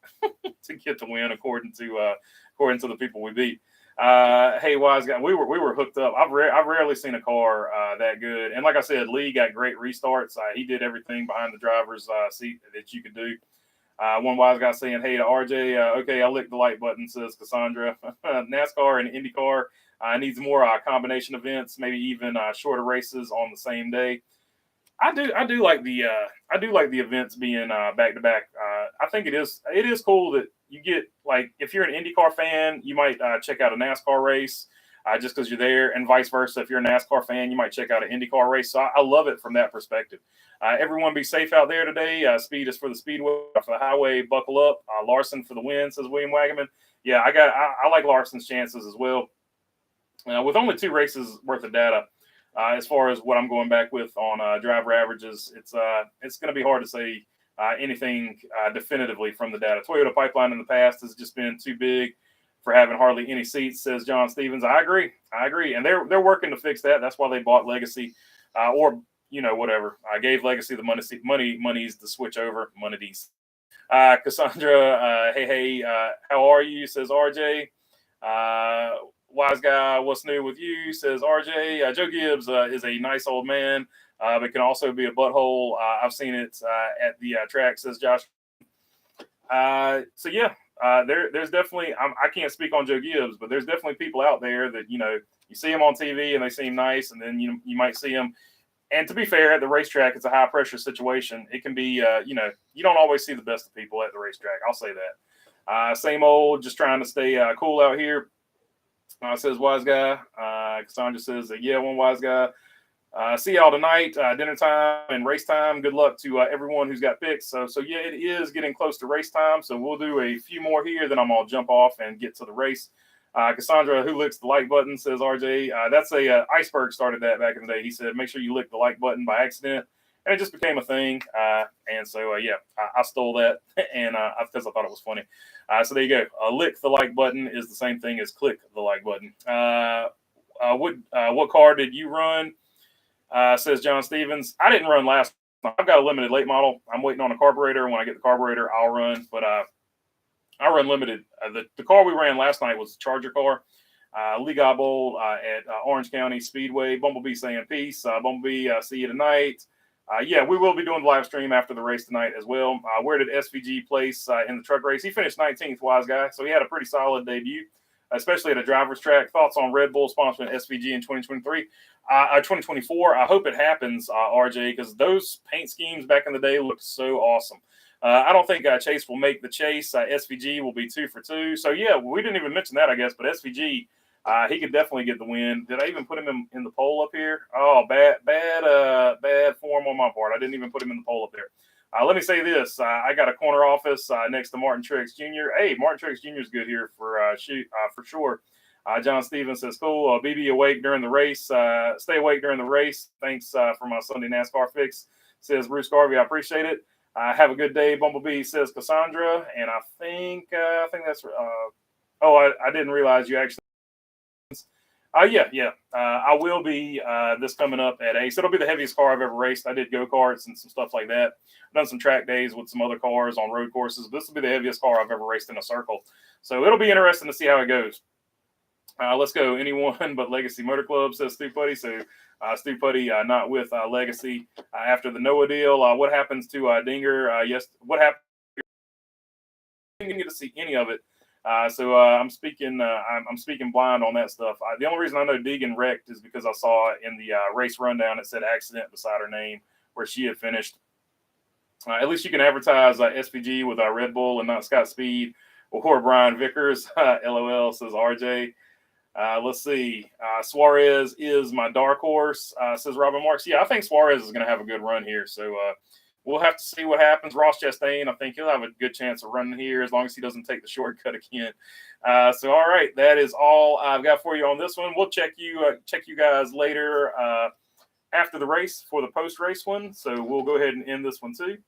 Speaker 1: to get the win, according to the people we beat. Hey, Wise Guy, we were hooked up. I've rarely seen a car that good, and like I said, Lee got great restarts. He did everything behind the driver's seat that you could do. One Wise Guy saying, hey to RJ, okay, I'll lick the like button, says Cassandra. NASCAR and IndyCar needs more combination events, maybe even shorter races on the same day. I do like the events being back to back. I think it is cool that you get, like, if you're an IndyCar fan, you might check out a NASCAR race just because you're there, and vice versa. If you're a NASCAR fan, you might check out an IndyCar race. So I love it from that perspective. Everyone be safe out there today. Speed is for the speedway, for the highway. Buckle up. Larson for the win, says William Wagaman. Yeah, I like Larson's chances as well. With only 2 races worth of data, as far as what I'm going back with on driver averages, it's going to be hard to say anything definitively from the data. Toyota pipeline in the past has just been too big for having hardly any seats, says John Stevens. I agree, and they're working to fix that. That's why they bought Legacy, or whatever. I gave Legacy the monies to switch over. Monies. Cassandra, hey, how are you? Says RJ. Wise Guy, what's new with you? Says RJ. Joe Gibbs is a nice old man, but can also be a butthole. I've seen it at the track, says Josh. So yeah, there's definitely, I can't speak on Joe Gibbs, but there's definitely people out there that, you see them on TV and they seem nice, and then you might see them. And to be fair, at the racetrack, it's a high pressure situation. It can be, you don't always see the best of people at the racetrack. I'll say that. Same old, just trying to stay cool out here. Says Wise Guy. Cassandra says, yeah, One Wise Guy. See y'all tonight, dinner time and race time. Good luck to everyone who's got picks. So yeah, it is getting close to race time. So we'll do a few more here, then I'm going to jump off and get to the race. Cassandra, who licks the like button, says RJ. That's a Iceberg started that back in the day. He said, make sure you lick the like button by accident. And it just became a thing. And so, yeah, I stole that and because I thought it was funny. So there you go. Lick the like button is the same thing as click the like button. What car did you run? Says John Stevens. I didn't run last month. I've got a limited late model. I'm waiting on a carburetor. When I get the carburetor, I'll run. But I run limited. The car we ran last night was the Charger car. Liga Bowl at Orange County Speedway. Bumblebee saying peace. Bumblebee, see you tonight. Yeah, we will be doing the live stream after the race tonight as well. Where did SVG place in the truck race? He finished 19th, wise guy. So he had a pretty solid debut, especially at a driver's track. Thoughts on Red Bull sponsoring SVG in 2023? 2024, I hope it happens, RJ, because those paint schemes back in the day looked so awesome. I don't think Chase will make the chase. SVG will be 2 for 2. So, yeah, we didn't even mention that, I guess, but SVG, he could definitely get the win. Did I even put him in the poll up here? Oh, bad form on my part. I didn't even put him in the poll up there. Let me say this. I got a corner office next to Martin Truex Jr. Hey, Martin Truex Jr. is good here for sure. John Stevens says, cool. BB awake during the race. Stay awake during the race. Thanks for my Sunday NASCAR fix, says Bruce Garvey. I appreciate it. Have a good day, Bumblebee, says Cassandra. And I think that's I didn't realize you actually. I will be this coming up at Ace. It'll be the heaviest car I've ever raced. I did go-karts and some stuff like that. I've done some track days with some other cars on road courses. This will be the heaviest car I've ever raced in a circle. So it'll be interesting to see how it goes. Let's go. Anyone but Legacy Motor Club, says Stu Putty. So Stu Putty not with Legacy after the Noah deal. What happens to Dinger? Yes. What happened? I didn't get to see any of it. So I'm speaking blind on that stuff. The only reason I know Deegan wrecked is because I saw in the race rundown it said accident beside her name where she had finished. At least you can advertise SVG with Red Bull and not Scott Speed or Brian Vickers. LOL, says RJ. Let's see. Suarez is my dark horse, says Robin Marks. Yeah, I think Suarez is going to have a good run here. So we'll have to see what happens. Ross Chastain, I think he'll have a good chance of running here as long as he doesn't take the shortcut again. So, all right, that is all I've got for you on this one. We'll check you guys later after the race for the post-race one. So we'll go ahead and end this one too.